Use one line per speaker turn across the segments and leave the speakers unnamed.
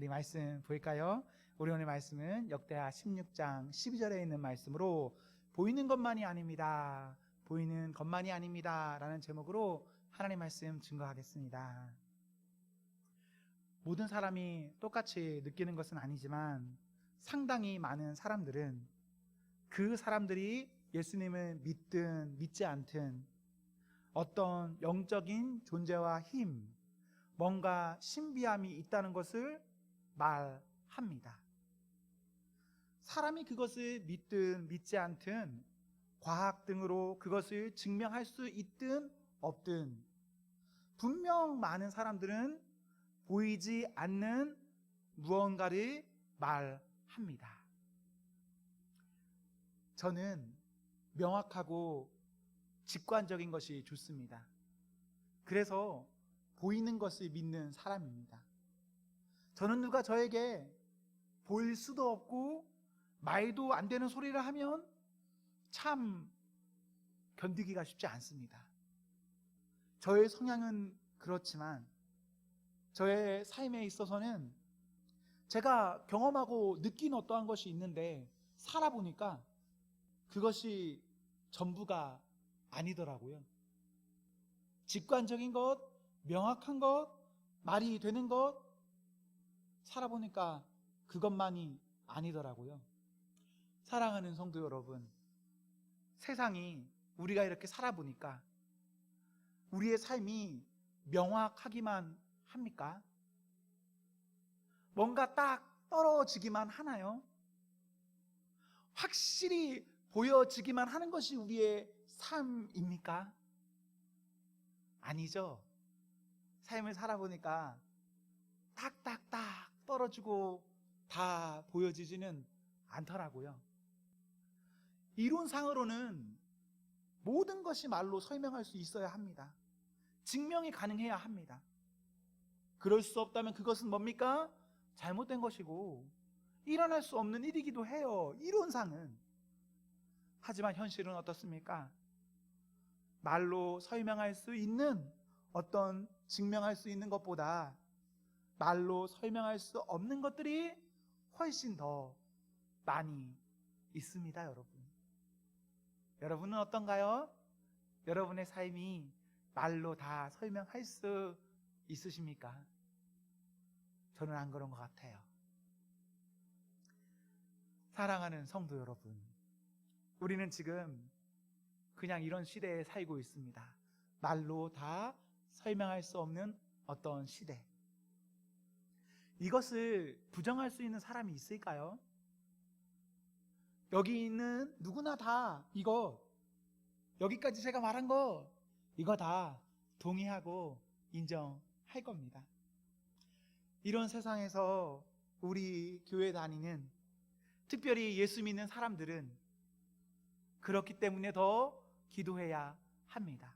우리 말씀 볼까요? 우리 오늘 말씀은 역대하 16장 12절에 있는 말씀으로 보이는 것만이 아닙니다. 보이는 것만이 아닙니다. 라는 제목으로 하나님 말씀 증거하겠습니다. 모든 사람이 똑같이 느끼는 것은 아니지만 상당히 많은 사람들은 그 사람들이 예수님을 믿든 믿지 않든 어떤 영적인 존재와 힘, 뭔가 신비함이 있다는 것을 말합니다. 사람이 그것을 믿든 믿지 않든 과학 등으로 그것을 증명할 수 있든 없든 분명 많은 사람들은 보이지 않는 무언가를 말합니다. 저는 명확하고 직관적인 것이 좋습니다. 그래서 보이는 것을 믿는 사람입니다. 저는 누가 저에게 보일 수도 없고 말도 안 되는 소리를 하면 참 견디기가 쉽지 않습니다. 저의 성향은 그렇지만 저의 삶에 있어서는 제가 경험하고 느낀 어떠한 것이 있는데 살아보니까 그것이 전부가 아니더라고요. 직관적인 것, 명확한 것, 말이 되는 것, 살아보니까 그것만이 아니더라고요. 사랑하는 성도 여러분, 세상이 우리가 이렇게 살아보니까 우리의 삶이 명확하기만 합니까? 뭔가 딱 떨어지기만 하나요? 확실히 보여지기만 하는 것이 우리의 삶입니까? 아니죠. 삶을 살아보니까 딱딱딱 떨어지고 다 보여지지는 않더라고요. 이론상으로는 모든 것이 말로 설명할 수 있어야 합니다. 증명이 가능해야 합니다. 그럴 수 없다면 그것은 뭡니까? 잘못된 것이고 일어날 수 없는 일이기도 해요. 이론상은. 하지만 현실은 어떻습니까? 말로 설명할 수 있는 어떤 증명할 수 있는 것보다 말로 설명할 수 없는 것들이 훨씬 더 많이 있습니다, 여러분. 여러분은 어떤가요? 여러분의 삶이 말로 다 설명할 수 있으십니까? 저는 안 그런 것 같아요. 사랑하는 성도 여러분, 우리는 지금 그냥 이런 시대에 살고 있습니다. 말로 다 설명할 수 없는 어떤 시대. 이것을 부정할 수 있는 사람이 있을까요? 여기 있는 누구나 다 이거, 여기까지 제가 말한 거, 이거 다 동의하고 인정할 겁니다. 이런 세상에서 우리 교회 다니는, 특별히 예수 믿는 사람들은 그렇기 때문에 더 기도해야 합니다.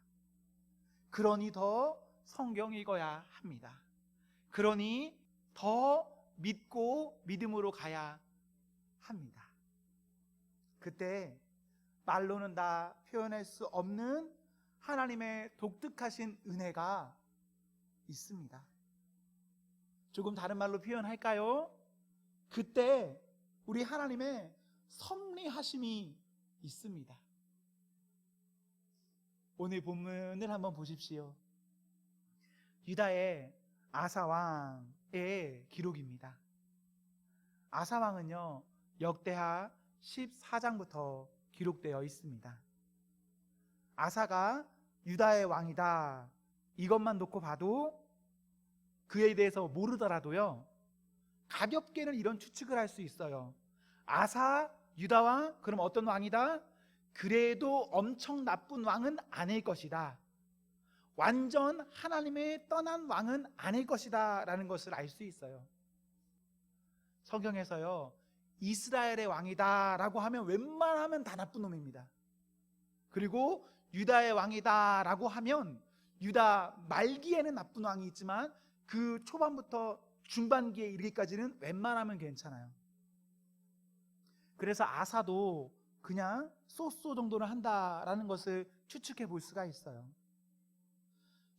그러니 더 성경 읽어야 합니다. 그러니 더 믿고 믿음으로 가야 합니다. 그때 말로는 다 표현할 수 없는 하나님의 독특하신 은혜가 있습니다. 조금 다른 말로 표현할까요? 그때 우리 하나님의 섭리하심이 있습니다. 오늘 본문을 한번 보십시오. 유다의 아사 왕의 기록입니다. 아사 왕은요, 역대하 14장부터 기록되어 있습니다. 아사가 유다의 왕이다, 이것만 놓고 봐도 그에 대해서 모르더라도요, 가볍게는 이런 추측을 할 수 있어요. 아사, 유다 왕, 그럼 어떤 왕이다? 그래도 엄청 나쁜 왕은 아닐 것이다. 완전 하나님의 떠난 왕은 아닐 것이다 라는 것을 알 수 있어요. 성경에서요, 이스라엘의 왕이다 라고 하면 웬만하면 다 나쁜 놈입니다. 그리고 유다의 왕이다 라고 하면 유다 말기에는 나쁜 왕이 있지만 그 초반부터 중반기에 이르기까지는 웬만하면 괜찮아요. 그래서 아사도 그냥 쏘쏘 정도는 한다라는 것을 추측해 볼 수가 있어요.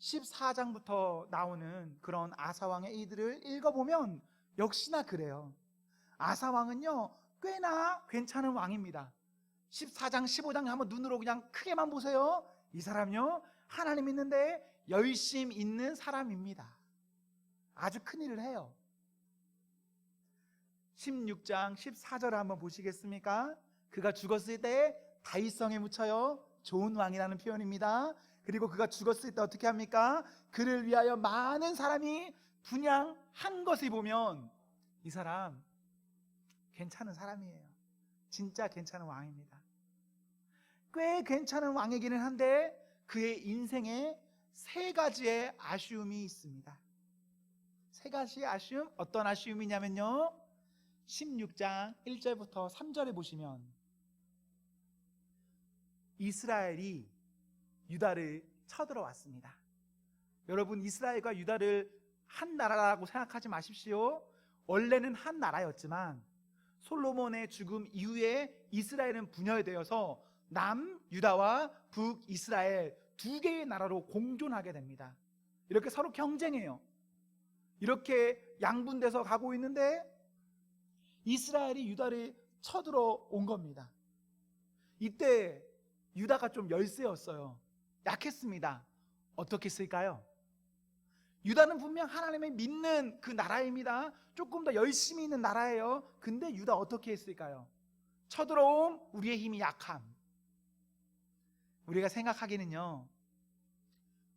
14장부터 나오는 그런 아사 왕의 일들을 읽어보면 역시나 그래요. 아사 왕은요 꽤나 괜찮은 왕입니다. 14장 15장 한번 눈으로 그냥 크게만 보세요. 이 사람요 하나님 있는데 열심 있는 사람입니다. 아주 큰일을 해요. 16장 14절을 한번 보시겠습니까? 그가 죽었을 때 다윗성에 묻혀요. 좋은 왕이라는 표현입니다. 그리고 그가 죽었을 때 어떻게 합니까? 그를 위하여 많은 사람이 분향한 것을 보면 이 사람 괜찮은 사람이에요. 진짜 괜찮은 왕입니다. 꽤 괜찮은 왕이기는 한데 그의 인생에 세 가지의 아쉬움이 있습니다. 세 가지의 아쉬움, 어떤 아쉬움이냐면요 16장 1절부터 3절에 보시면 이스라엘이 유다를 쳐들어왔습니다. 여러분 이스라엘과 유다를 한 나라라고 생각하지 마십시오. 원래는 한 나라였지만 솔로몬의 죽음 이후에 이스라엘은 분열되어서 남유다와 북이스라엘 두 개의 나라로 공존하게 됩니다. 이렇게 서로 경쟁해요. 이렇게 양분돼서 가고 있는데 이스라엘이 유다를 쳐들어온 겁니다. 이때 유다가 좀 열세였어요. 약했습니다. 어떻게 했을까요? 유다는 분명 하나님을 믿는 그 나라입니다. 조금 더 열심히 있는 나라예요. 근데 유다 어떻게 했을까요? 쳐들어온 우리의 힘이 약함. 우리가 생각하기는요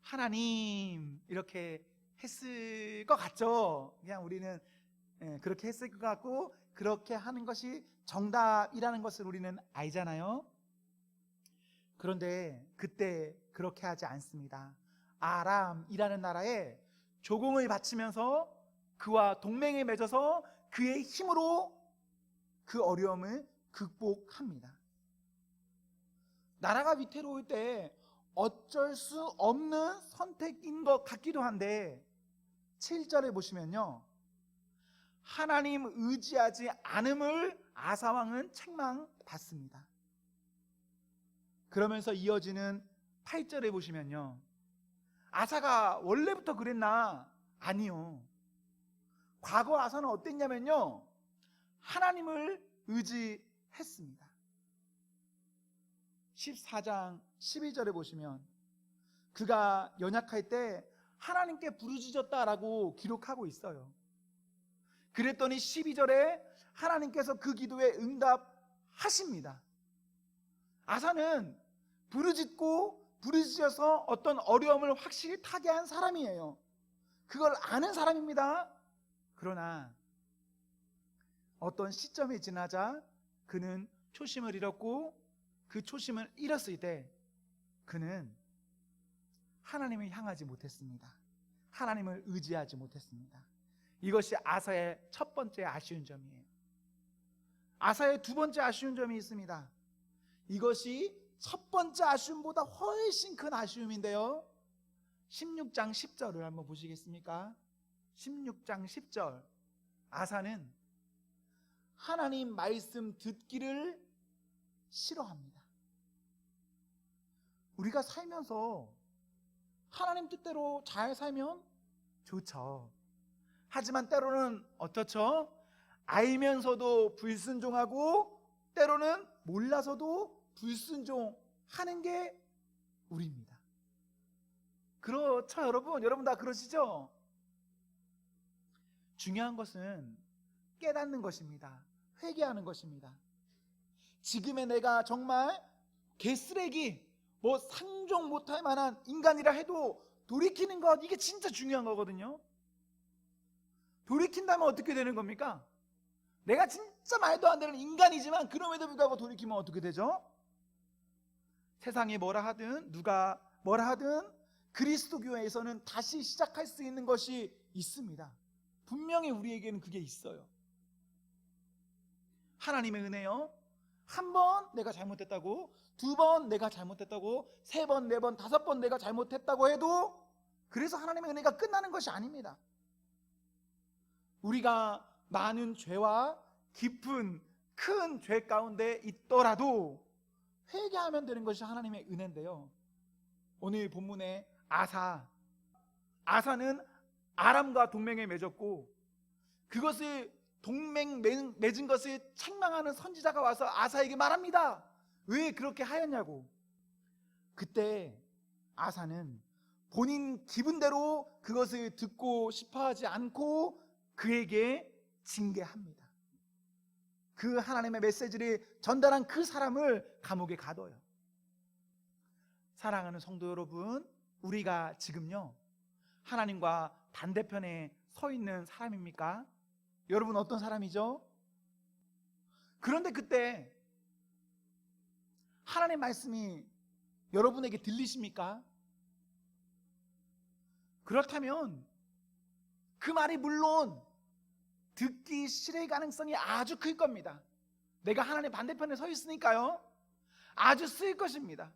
하나님 이렇게 했을 것 같죠. 그냥 우리는 그렇게 했을 것 같고 그렇게 하는 것이 정답이라는 것을 우리는 알잖아요. 그런데 그때 그렇게 하지 않습니다. 아람이라는 나라에 조공을 바치면서 그와 동맹에 맺어서 그의 힘으로 그 어려움을 극복합니다. 나라가 위태로울 때 어쩔 수 없는 선택인 것 같기도 한데 7절에 보시면요 하나님 의지하지 않음을 아사왕은 책망받습니다. 그러면서 이어지는 8절에 보시면요 아사가 원래부터 그랬나? 아니요. 과거 아사는 어땠냐면요 하나님을 의지했습니다. 14장 12절에 보시면 그가 연약할 때 하나님께 부르짖었다라고 기록하고 있어요. 그랬더니 12절에 하나님께서 그 기도에 응답하십니다. 아사는 부르짖어서 어떤 어려움을 확실히 타개한 사람이에요. 그걸 아는 사람입니다. 그러나 어떤 시점이 지나자 그는 초심을 잃었고 그 초심을 잃었을 때 그는 하나님을 향하지 못했습니다. 하나님을 의지하지 못했습니다. 이것이 아사의 첫 번째 아쉬운 점이에요. 아사의 두 번째 아쉬운 점이 있습니다. 이것이 첫 번째 아쉬움보다 훨씬 큰 아쉬움인데요 16장 10절을 한번 보시겠습니까? 16장 10절 아사는 하나님 말씀 듣기를 싫어합니다. 우리가 살면서 하나님 뜻대로 잘 살면 좋죠. 하지만 때로는 어떻죠? 알면서도 불순종하고 때로는 몰라서도 불순종하는 게 우리입니다. 그렇죠 여러분? 여러분 다 그러시죠? 중요한 것은 깨닫는 것입니다. 회개하는 것입니다. 지금의 내가 정말 개쓰레기 상종 못할 만한 인간이라 해도 돌이키는 것 이게 진짜 중요한 거거든요. 돌이킨다면 어떻게 되는 겁니까? 내가 진짜 말도 안 되는 인간이지만 그럼에도 불구하고 돌이키면 어떻게 되죠? 세상이 뭐라 하든 누가 뭐라 하든 그리스도 교회에서는 다시 시작할 수 있는 것이 있습니다. 분명히 우리에게는 그게 있어요. 하나님의 은혜요. 한 번 내가 잘못했다고, 두 번 내가 잘못했다고, 세 번, 네 번, 다섯 번 내가 잘못했다고 해도 그래서 하나님의 은혜가 끝나는 것이 아닙니다. 우리가 많은 죄와 깊은 큰 죄 가운데 있더라도 회개하면 되는 것이 하나님의 은혜인데요. 오늘 본문의 아사는 아람과 동맹에 맺었고 그것을 동맹 맺은 것을 책망하는 선지자가 와서 아사에게 말합니다. 왜 그렇게 하였냐고. 그때 아사는 본인 기분대로 그것을 듣고 싶어하지 않고 그에게 징계합니다. 그 하나님의 메시지를 전달한 그 사람을 감옥에 가둬요. 사랑하는 성도 여러분, 우리가 지금요 하나님과 반대편에 서 있는 사람입니까? 여러분 어떤 사람이죠? 그런데 그때 하나님 말씀이 여러분에게 들리십니까? 그렇다면 그 말이 물론 듣기 싫을 가능성이 아주 클 겁니다. 내가 하나님 반대편에 서 있으니까요 아주 쓸 것입니다.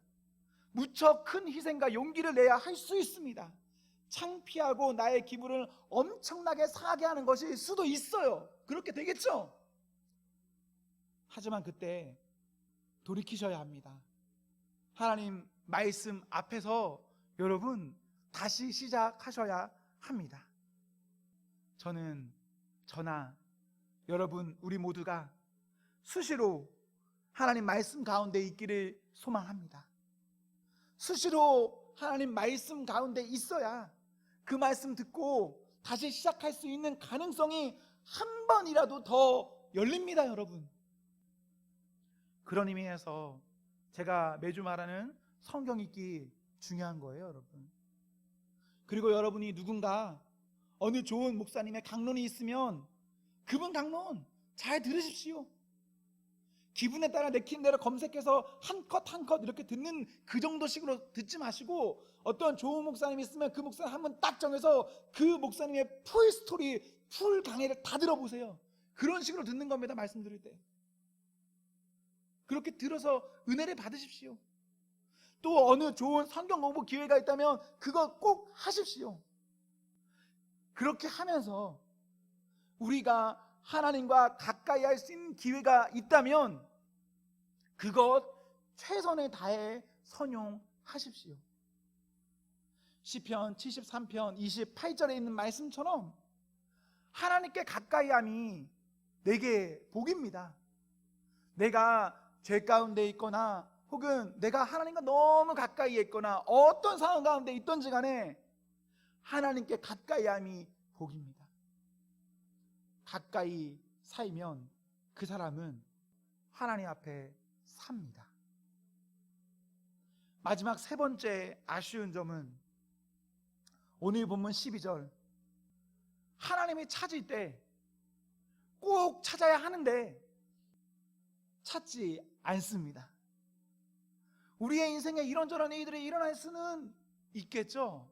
무척 큰 희생과 용기를 내야 할 수 있습니다. 창피하고 나의 기분을 엄청나게 상하게 하는 것일 수도 있어요. 그렇게 되겠죠? 하지만 그때 돌이키셔야 합니다. 하나님 말씀 앞에서 여러분 다시 시작하셔야 합니다. 저나 여러분 우리 모두가 수시로 하나님 말씀 가운데 있기를 소망합니다. 수시로 하나님 말씀 가운데 있어야 그 말씀 듣고 다시 시작할 수 있는 가능성이 한 번이라도 더 열립니다, 여러분. 그런 의미에서 제가 매주 말하는 성경 읽기 중요한 거예요, 여러분. 그리고 여러분이 누군가 어느 좋은 목사님의 강론이 있으면 그분 강론 잘 들으십시오. 기분에 따라 내키는 대로 검색해서 한 컷 한 컷 이렇게 듣는 그 정도식으로 듣지 마시고, 어떤 좋은 목사님이 있으면 그 목사님 한 번 딱 정해서 그 목사님의 풀 스토리, 풀 강의를 다 들어보세요. 그런 식으로 듣는 겁니다, 말씀드릴 때. 그렇게 들어서 은혜를 받으십시오. 또 어느 좋은 성경 공부 기회가 있다면 그거 꼭 하십시오. 그렇게 하면서 우리가 하나님과 가까이 할 수 있는 기회가 있다면 그것 최선을 다해 선용하십시오. 시편 73편 28절에 있는 말씀처럼 하나님께 가까이함이 내게 복입니다. 내가 죄 가운데 있거나 혹은 내가 하나님과 너무 가까이에 있거나 어떤 상황 가운데 있던지 간에 하나님께 가까이함이 복입니다. 가까이 살면 그 사람은 하나님 앞에 삽니다. 마지막 세 번째 아쉬운 점은 오늘 본문 12절, 하나님이 찾을 때 꼭 찾아야 하는데 찾지 않습니다. 우리의 인생에 이런저런 일들이 일어날 수는 있겠죠.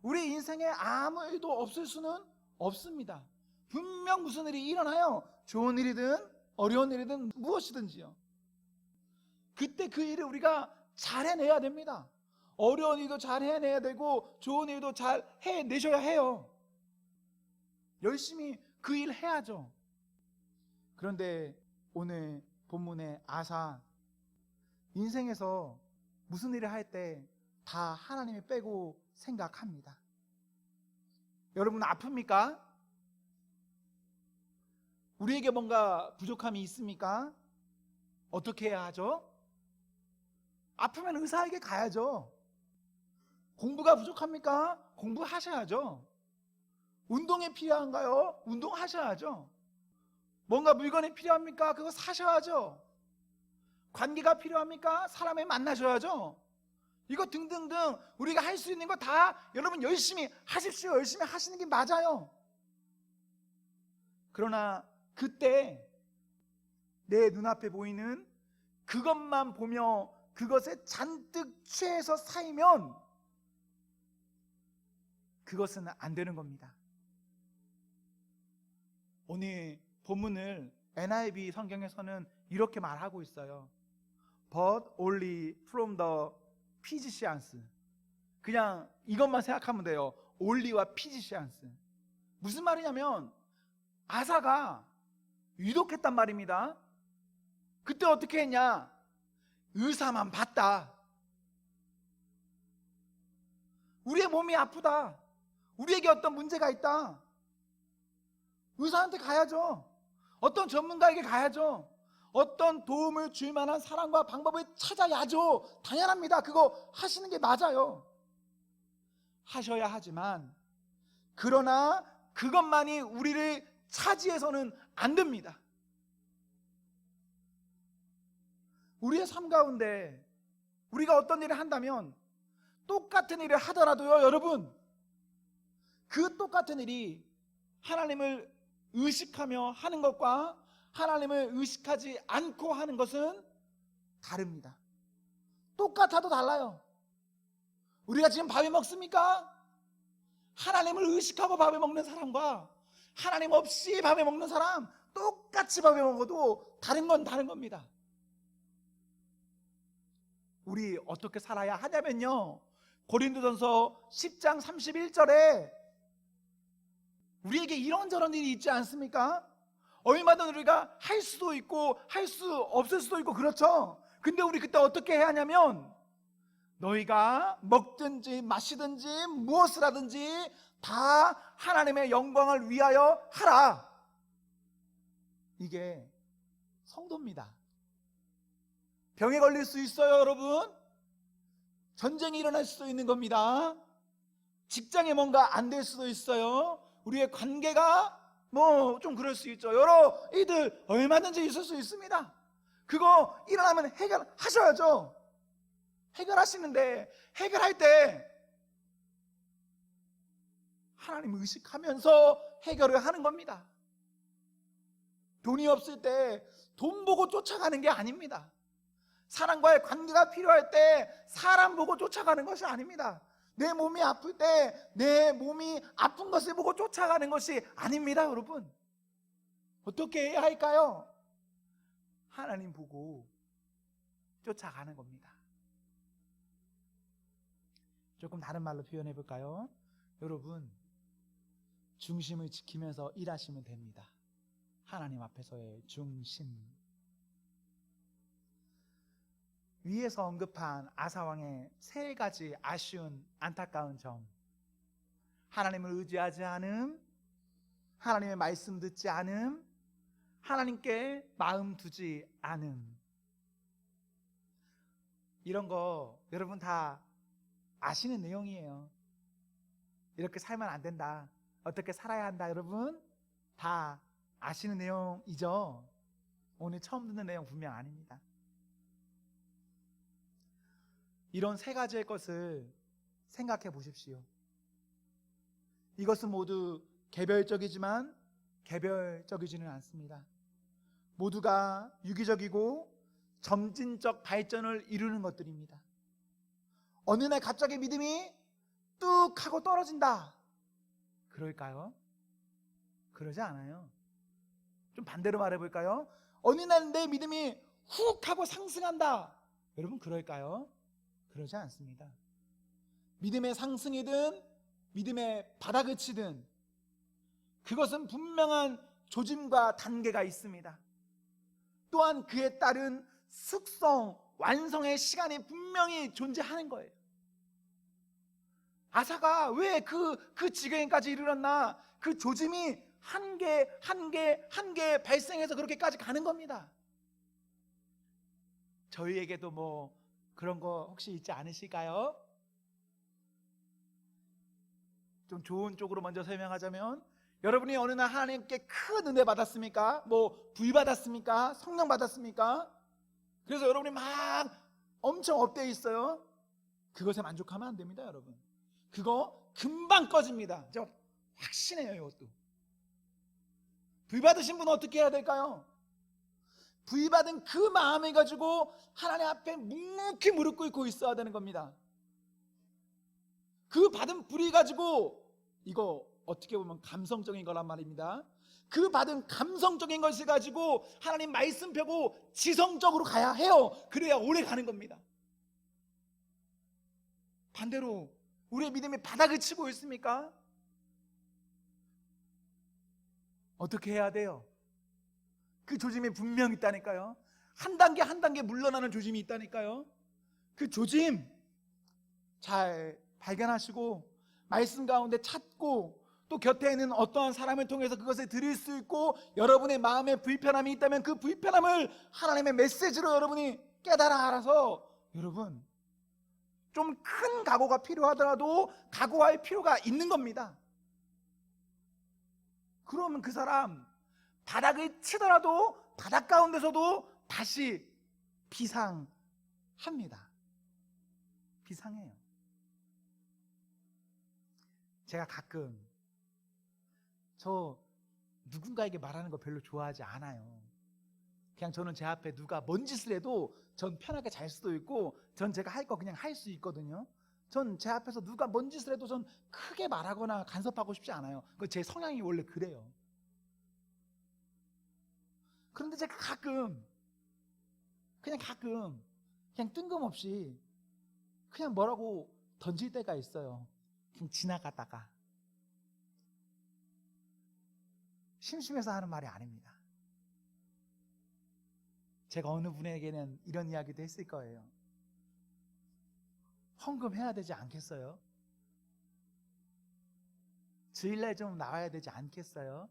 우리 인생에 아무 일도 없을 수는 없습니다. 분명 무슨 일이 일어나요. 좋은 일이든 어려운 일이든 무엇이든지요. 그때 그 일을 우리가 잘 해내야 됩니다. 어려운 일도 잘 해내야 되고 좋은 일도 잘 해내셔야 해요. 열심히 그 일 해야죠. 그런데 오늘 본문의 아사, 인생에서 무슨 일을 할 때 다 하나님이 빼고 생각합니다. 여러분 아픕니까? 우리에게 뭔가 부족함이 있습니까? 어떻게 해야 하죠? 아프면 의사에게 가야죠. 공부가 부족합니까? 공부하셔야죠. 운동이 필요한가요? 운동하셔야죠. 뭔가 물건이 필요합니까? 그거 사셔야죠. 관계가 필요합니까? 사람을 만나셔야죠. 이거 등등등 우리가 할 수 있는 거 다 여러분 열심히 하십시오. 열심히 하시는 게 맞아요. 그러나 그때 내 눈앞에 보이는 그것만 보며 그것에 잔뜩 취해서 살면 그것은 안 되는 겁니다. 오늘 본문을 NIV 성경에서는 이렇게 말하고 있어요. But only from the physicians. 그냥 이것만 생각하면 돼요. only와 physicians. 무슨 말이냐면 아사가 유독했단 말입니다. 그때 어떻게 했냐? 의사만 봤다. 우리의 몸이 아프다. 우리에게 어떤 문제가 있다. 의사한테 가야죠. 어떤 전문가에게 가야죠. 어떤 도움을 줄 만한 사람과 방법을 찾아야죠. 당연합니다. 그거 하시는 게 맞아요. 하셔야 하지만, 그러나 그것만이 우리를 차지해서는 안 됩니다. 우리의 삶 가운데 우리가 어떤 일을 한다면, 똑같은 일을 하더라도요, 여러분, 그 똑같은 일이 하나님을 의식하며 하는 것과 하나님을 의식하지 않고 하는 것은 다릅니다. 똑같아도 달라요. 우리가 지금 밥을 먹습니까? 하나님을 의식하고 밥을 먹는 사람과 하나님 없이 밥을 먹는 사람, 똑같이 밥을 먹어도 다른 건 다른 겁니다. 우리 어떻게 살아야 하냐면요, 고린도전서 10장 31절에 우리에게 이런저런 일이 있지 않습니까? 얼마든 우리가 할 수도 있고 할 수 없을 수도 있고 그렇죠. 근데 우리 그때 어떻게 해야 하냐면, 너희가 먹든지 마시든지 무엇을 하든지 다 하나님의 영광을 위하여 하라. 이게 성도입니다. 병에 걸릴 수 있어요, 여러분. 전쟁이 일어날 수도 있는 겁니다. 직장에 뭔가 안 될 수도 있어요. 우리의 관계가 뭐 좀 그럴 수 있죠. 여러 일들 얼마든지 있을 수 있습니다. 그거 일어나면 해결하셔야죠. 해결하시는데, 해결할 때 하나님 의식하면서 해결을 하는 겁니다. 돈이 없을 때 돈 보고 쫓아가는 게 아닙니다. 사람과의 관계가 필요할 때 사람 보고 쫓아가는 것이 아닙니다. 내 몸이 아플 때 내 몸이 아픈 것을 보고 쫓아가는 것이 아닙니다, 여러분. 어떻게 해야 할까요? 하나님 보고 쫓아가는 겁니다. 조금 다른 말로 표현해 볼까요? 여러분, 중심을 지키면서 일하시면 됩니다. 하나님 앞에서의 중심. 위에서 언급한 아사왕의 세 가지 아쉬운 안타까운 점: 하나님을 의지하지 않음, 하나님의 말씀 듣지 않음, 하나님께 마음 두지 않음. 이런 거 여러분 다 아시는 내용이에요. 이렇게 살면 안 된다, 어떻게 살아야 한다, 여러분 다 아시는 내용이죠. 오늘 처음 듣는 내용 분명 아닙니다. 이런 세 가지의 것을 생각해 보십시오. 이것은 모두 개별적이지만 개별적이지는 않습니다. 모두가 유기적이고 점진적 발전을 이루는 것들입니다. 어느 날 갑자기 믿음이 뚝 하고 떨어진다, 그럴까요? 그러지 않아요. 좀 반대로 말해볼까요? 어느 날 내 믿음이 훅 하고 상승한다, 여러분 그럴까요? 그러지 않습니다. 믿음의 상승이든 믿음의 바닥을 치든 그것은 분명한 조짐과 단계가 있습니다. 또한 그에 따른 숙성, 완성의 시간이 분명히 존재하는 거예요. 아사가 왜 그 지경에까지 이르렀나? 그 조짐이 한 개 발생해서 그렇게까지 가는 겁니다. 저희에게도 뭐 그런 거 혹시 있지 않으실까요? 좀 좋은 쪽으로 먼저 설명하자면, 여러분이 어느 날 하나님께 큰 은혜 받았습니까? 뭐 부위 받았습니까? 성령 받았습니까? 그래서 여러분이 막 엄청 업돼 있어요. 그것에 만족하면 안 됩니다, 여러분. 그거 금방 꺼집니다. 제가 확신해요. 이것도 부위 받으신 분은 어떻게 해야 될까요? 부위 받은 그 마음을 가지고 하나님 앞에 묵묵히 무릎 꿇고 있어야 되는 겁니다. 그 받은 불이 가지고, 이거 어떻게 보면 감성적인 거란 말입니다. 그 받은 감성적인 것을 가지고 하나님 말씀 펴고 지성적으로 가야 해요. 그래야 오래 가는 겁니다. 반대로 우리의 믿음이 바닥을 치고 있습니까? 어떻게 해야 돼요? 그 조짐이 분명히 있다니까요. 한 단계 한 단계 물러나는 조짐이 있다니까요. 그 조짐 잘 발견하시고 말씀 가운데 찾고, 또 곁에 있는 어떠한 사람을 통해서 그것을 드릴 수 있고, 여러분의 마음에 불편함이 있다면 그 불편함을 하나님의 메시지로 여러분이 깨달아 알아서, 여러분 좀 큰 각오가 필요하더라도 각오할 필요가 있는 겁니다. 그러면 그 사람 바닥을 치더라도 바닥 가운데서도 다시 비상합니다. 비상해요. 제가 가끔 저 누군가에게 말하는 거 별로 좋아하지 않아요. 그냥 저는 제 앞에 누가 뭔 짓을 해도 전 편하게 잘 수도 있고, 전 제가 할 거 그냥 할 수 있거든요. 전 제 앞에서 누가 뭔 짓을 해도 전 크게 말하거나 간섭하고 싶지 않아요. 제 성향이 원래 그래요. 그런데 제가 가끔 그냥 뜬금없이 그냥 뭐라고 던질 때가 있어요. 그냥 지나가다가. 심심해서 하는 말이 아닙니다. 제가 어느 분에게는 이런 이야기도 했을 거예요. 헌금 해야 되지 않겠어요? 주일날 좀 나와야 되지 않겠어요?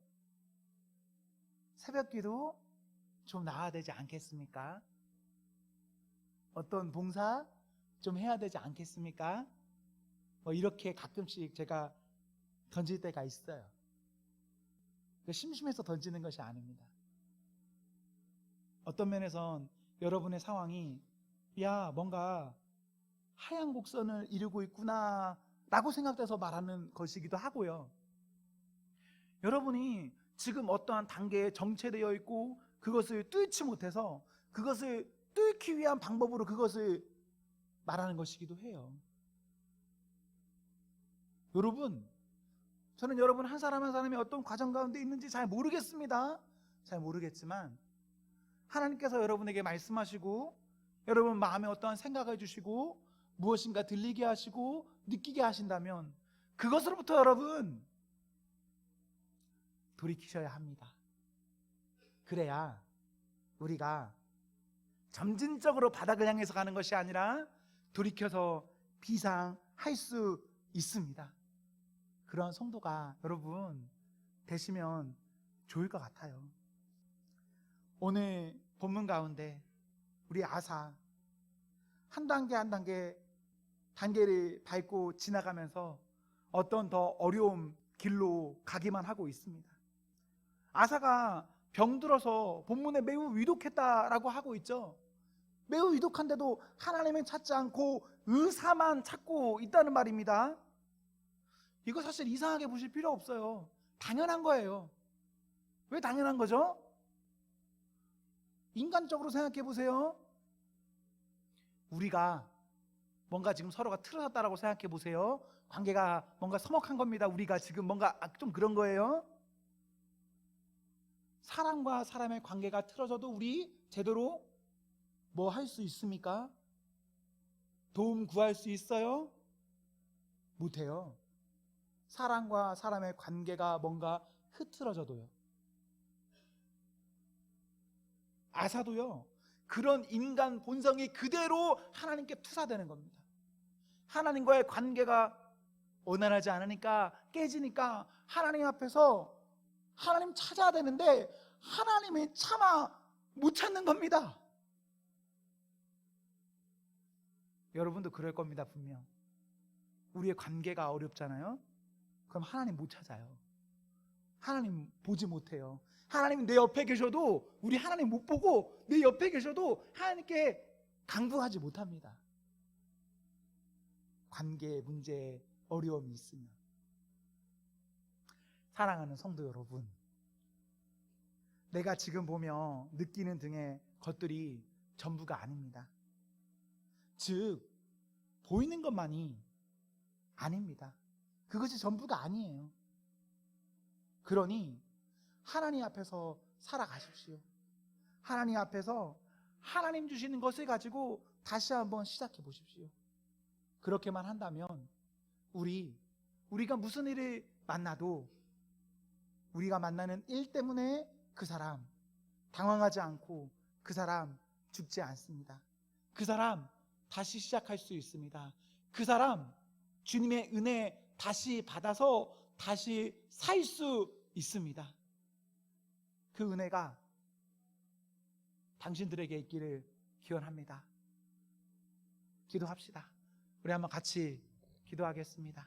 새벽기도 좀 나와야 되지 않겠습니까? 어떤 봉사 좀 해야 되지 않겠습니까? 이렇게 가끔씩 제가 던질 때가 있어요. 심심해서 던지는 것이 아닙니다. 어떤 면에선 여러분의 상황이, 야, 뭔가 하얀 곡선을 이루고 있구나 라고 생각돼서 말하는 것이기도 하고요. 여러분이 지금 어떠한 단계에 정체되어 있고 그것을 뚫지 못해서 그것을 뚫기 위한 방법으로 그것을 말하는 것이기도 해요. 여러분, 저는 여러분 한 사람 한 사람이 어떤 과정 가운데 있는지 잘 모르겠습니다. 잘 모르겠지만 하나님께서 여러분에게 말씀하시고, 여러분 마음에 어떠한 생각을 주시고 무엇인가 들리게 하시고 느끼게 하신다면 그것으로부터 여러분 돌이키셔야 합니다. 그래야 우리가 점진적으로 바닥을 향해서 가는 것이 아니라 돌이켜서 비상할 수 있습니다. 그런 성도가 여러분 되시면 좋을 것 같아요. 오늘 본문 가운데 우리 아사 한 단계 한 단계를 밟고 지나가면서 어떤 더 어려운 길로 가기만 하고 있습니다. 아사가 병들어서 본문에 매우 위독했다라고 하고 있죠. 매우 위독한데도 하나님을 찾지 않고 의사만 찾고 있다는 말입니다. 이거 사실 이상하게 보실 필요 없어요. 당연한 거예요. 왜 당연한 거죠? 인간적으로 생각해 보세요. 우리가 뭔가 지금 서로가 틀어졌다라고 생각해 보세요. 관계가 뭔가 서먹한 겁니다. 우리가 지금 뭔가 좀 그런 거예요. 사람과 사람의 관계가 틀어져도 우리 제대로 뭐 할 수 있습니까? 도움 구할 수 있어요? 못해요. 사람과 사람의 관계가 뭔가 흐트러져도요. 아사도요, 그런 인간 본성이 그대로 하나님께 투사되는 겁니다. 하나님과의 관계가 원활하지 않으니까, 깨지니까 하나님 앞에서 하나님 찾아야 되는데 하나님이 차마 못 찾는 겁니다. 여러분도 그럴 겁니다. 분명 우리의 관계가 어렵잖아요. 그럼 하나님 못 찾아요. 하나님 보지 못해요. 하나님 내 옆에 계셔도, 우리 하나님 못 보고 내 옆에 계셔도 하나님께 강구하지 못합니다. 관계 문제에 어려움이 있으면. 사랑하는 성도 여러분, 내가 지금 보며 느끼는 등의 것들이 전부가 아닙니다. 즉 보이는 것만이 아닙니다. 그것이 전부가 아니에요. 그러니 하나님 앞에서 살아가십시오. 하나님 앞에서 하나님 주시는 것을 가지고 다시 한번 시작해 보십시오. 그렇게만 한다면 우리가 무슨 일을 만나도 우리가 만나는 일 때문에 그 사람 당황하지 않고 그 사람 죽지 않습니다. 그 사람 다시 시작할 수 있습니다. 그 사람 주님의 은혜 다시 받아서 다시 살 수 있습니다. 그 은혜가 당신들에게 있기를 기원합니다. 기도합시다. 우리 한번 같이 기도하겠습니다.